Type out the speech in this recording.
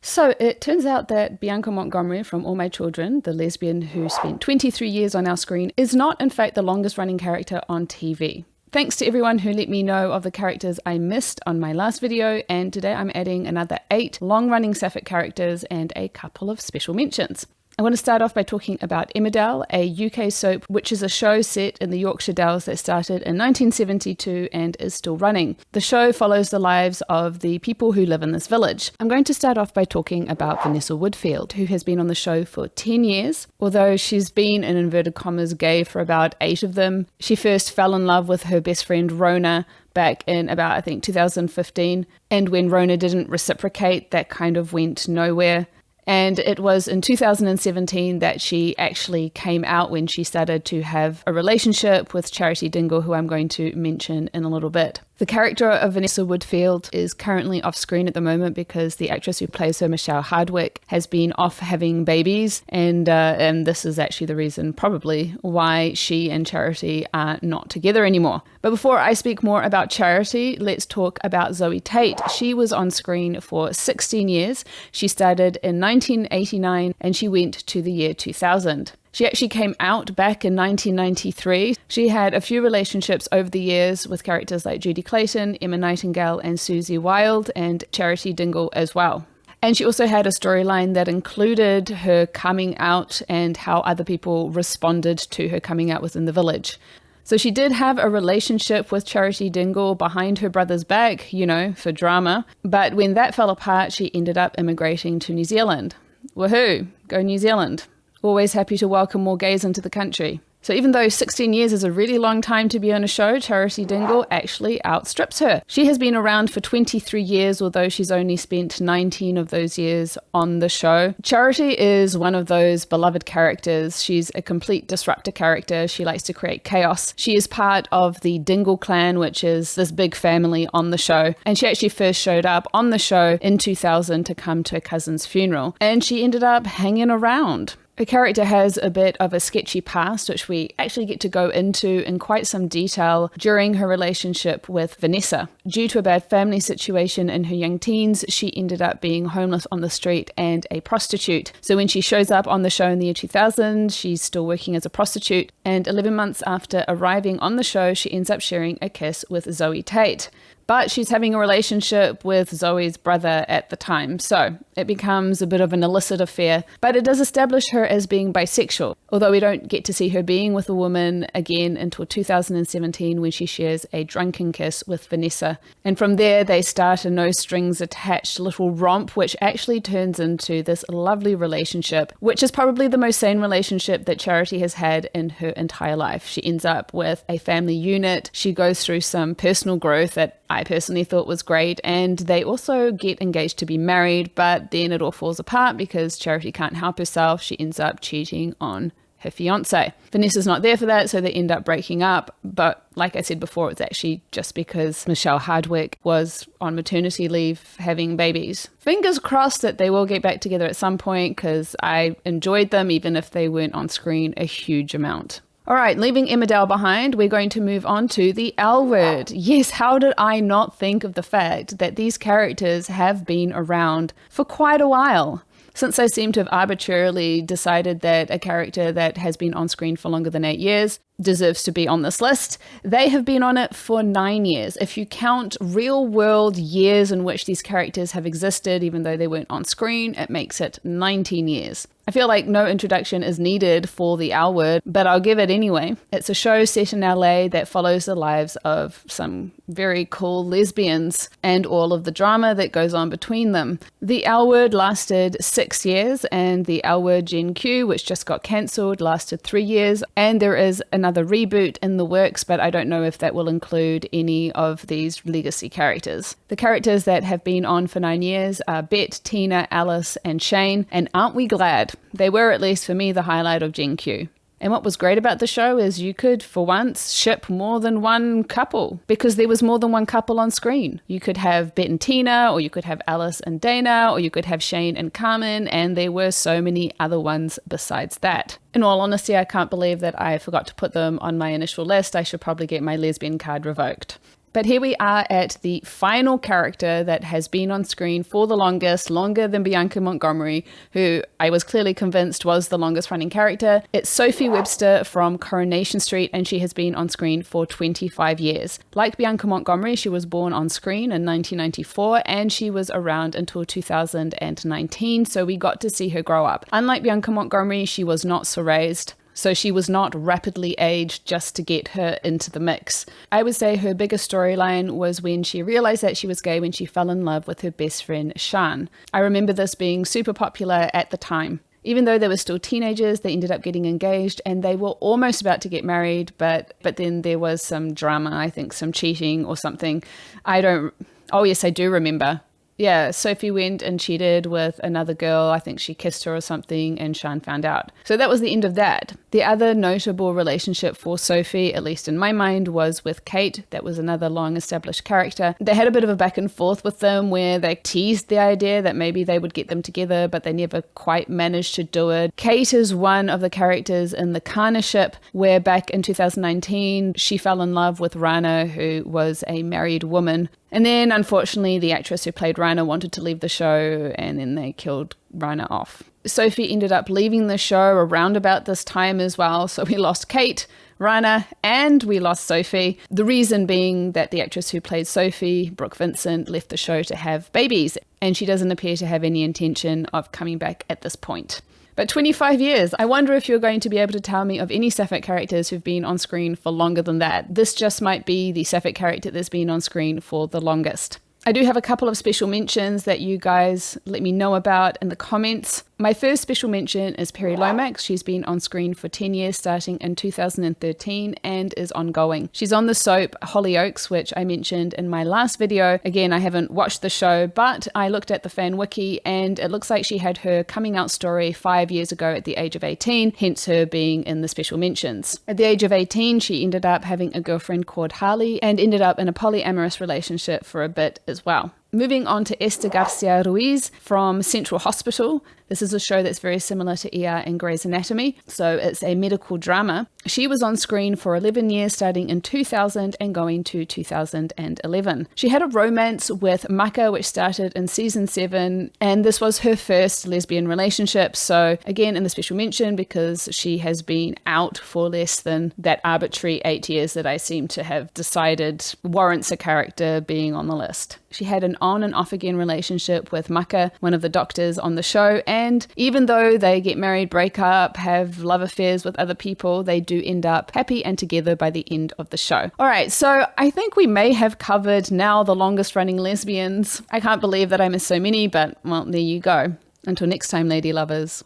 So it turns out that Bianca Montgomery from All My Children, the lesbian who spent 23 years on our screen, is not in fact the longest running character on TV. Thanks to everyone who let me know of the characters I missed on my last video, and today I'm adding another 8 long-running sapphic characters and a couple of special mentions. I want to start off by talking about Emmerdale, a UK soap which is a show set in the Yorkshire Dales that started in 1972 and is still running. The show follows the lives of the people who live in this village. I'm going to start off by talking about Vanessa Woodfield, who has been on the show for 10 years. Although she's been, in inverted commas, gay for about 8 of them. She first fell in love with her best friend Rona back in about, I think, 2015. And when Rona didn't reciprocate, that kind of went nowhere. And it was in 2017 that she actually came out when she started to have a relationship with Charity Dingle, who I'm going to mention in a little bit. The character of Vanessa Woodfield is currently off screen at the moment because the actress who plays her, Michelle Hardwick, has been off having babies. And this is actually the reason probably why she and Charity are not together anymore. But before I speak more about Charity, let's talk about Zoe Tate. She was on screen for 16 years. She started in 1989 and she went to the year 2000. She actually came out back in 1993. She had a few relationships over the years with characters like Judy Clayton, Emma Nightingale, and Susie Wilde, and Charity Dingle as well. And she also had a storyline that included her coming out and how other people responded to her coming out within the village. So she did have a relationship with Charity Dingle behind her brother's back, you know, for drama. But when that fell apart, she ended up immigrating to New Zealand. Woohoo! Go New Zealand. Always happy to welcome more gays into the country. So even though 16 years is a really long time to be on a show, Charity Dingle actually outstrips her. She has been around for 23 years, although she's only spent 19 of those years on the show. Charity is one of those beloved characters. She's a complete disruptor character. She likes to create chaos. She is part of the Dingle clan, which is this big family on the show. And she actually first showed up on the show in 2000 to come to her cousin's funeral. And she ended up hanging around. Her character has a bit of a sketchy past, which we actually get to go into in quite some detail during her relationship with Vanessa. Due to a bad family situation in her young teens, she ended up being homeless on the street and a prostitute. So when she shows up on the show in the year 2000, she's still working as a prostitute. And 11 months after arriving on the show, she ends up sharing a kiss with Zoe Tate. But she's having a relationship with Zoe's brother at the time, so it becomes a bit of an illicit affair. But it does establish her as being bisexual, although we don't get to see her being with a woman again until 2017 when she shares a drunken kiss with Vanessa. And from there, they start a no strings attached little romp, which actually turns into this lovely relationship, which is probably the most sane relationship that Charity has had in her entire life. She ends up with a family unit. She goes through some personal growth that I personally thought was great, and they also get engaged to be married, but then it all falls apart because Charity can't help herself. She ends up cheating on her fiance. Vanessa's not there for that, so they end up breaking up. But like I said before, it's actually just because Michelle Hardwick was on maternity leave having babies. Fingers crossed that they will get back together at some point because I enjoyed them even if they weren't on screen a huge amount. All right, leaving Emmerdale behind, we're going to move on to the L Word. Yes, how did I not think of the fact that these characters have been around for quite a while? Since they seem to have arbitrarily decided that a character that has been on screen for longer than 8 years deserves to be on this list, they have been on it for 9 years. If you count real world years in which these characters have existed, even though they weren't on screen, it makes it 19 years. I feel like no introduction is needed for the L Word, but I'll give it anyway. It's a show set in LA that follows the lives of some very cool lesbians and all of the drama that goes on between them. The L Word lasted 6 years, and the L Word Gen Q, which just got cancelled, lasted 3 years, and there is another reboot in the works, but I don't know if that will include any of these legacy characters. The characters that have been on for 9 years are Bet, Tina, Alice, and Shane, and aren't we glad? They were, at least for me, the highlight of Gen Q. And what was great about the show is you could, for once, ship more than one couple because there was more than one couple on screen. You could have Bet and Tina, or you could have Alice and Dana, or you could have Shane and Carmen, and there were so many other ones besides that. In all honesty, I can't believe that I forgot to put them on my initial list. I should probably get my lesbian card revoked. But here we are at the final character that has been on screen for the longest, longer than Bianca Montgomery, who I was clearly convinced was the longest running character. It's Sophie Webster from Coronation Street, and she has been on screen for 25 years. Like Bianca Montgomery, she was born on screen in 1994, and she was around until 2019, so we got to see her grow up. Unlike Bianca Montgomery, she was not raised. So she was not rapidly aged just to get her into the mix. I would say her biggest storyline was when she realized that she was gay when she fell in love with her best friend, Sean. I remember this being super popular at the time. Even though they were still teenagers, they ended up getting engaged and they were almost about to get married, but then there was some drama, I think some cheating or something. Oh yes, I do remember. Yeah, Sophie went and cheated with another girl. I think she kissed her or something, and Sean found out. So that was the end of that. The other notable relationship for Sophie, at least in my mind, was with Kate. That was another long-established character. They had a bit of a back and forth with them where they teased the idea that maybe they would get them together, but they never quite managed to do it. Kate is one of the characters in the Kana ship, where back in 2019, she fell in love with Rana, who was a married woman. And then, unfortunately, the actress who played Rana wanted to leave the show, and then they killed Rana off. Sophie ended up leaving the show around about this time as well, so we lost Kate, Rana, and we lost Sophie. The reason being that the actress who played Sophie, Brooke Vincent, left the show to have babies, and she doesn't appear to have any intention of coming back at this point. But 25 years, I wonder if you're going to be able to tell me of any sapphic characters who've been on screen for longer than that. This just might be the sapphic character that's been on screen for the longest. I do have a couple of special mentions that you guys let me know about in the comments. My first special mention is Perry Lomax. She's been on screen for 10 years starting in 2013 and is ongoing. She's on the soap Hollyoaks, which I mentioned in my last video. Again, I haven't watched the show, but I looked at the fan wiki and it looks like she had her coming out story 5 years ago at the age of 18, hence her being in the special mentions. At the age of 18, she ended up having a girlfriend called Harley and ended up in a polyamorous relationship for a bit as well. Moving on to Esther Garcia Ruiz from Central Hospital. This is a show that's very similar to ER and Grey's Anatomy, so it's a medical drama. She was on screen for 11 years starting in 2000 and going to 2011. She had a romance with Maka, which started in season 7, and this was her first lesbian relationship, so again in the special mention because she has been out for less than that arbitrary 8 years that I seem to have decided warrants a character being on the list. She had an on and off again relationship with Maka, one of the doctors on the show, and even though they get married, break up, have love affairs with other people, they do end up happy and together by the end of the show. Alright, so I think we may have covered now the longest running lesbians. I can't believe that I missed so many, but well, there you go. Until next time, lady lovers.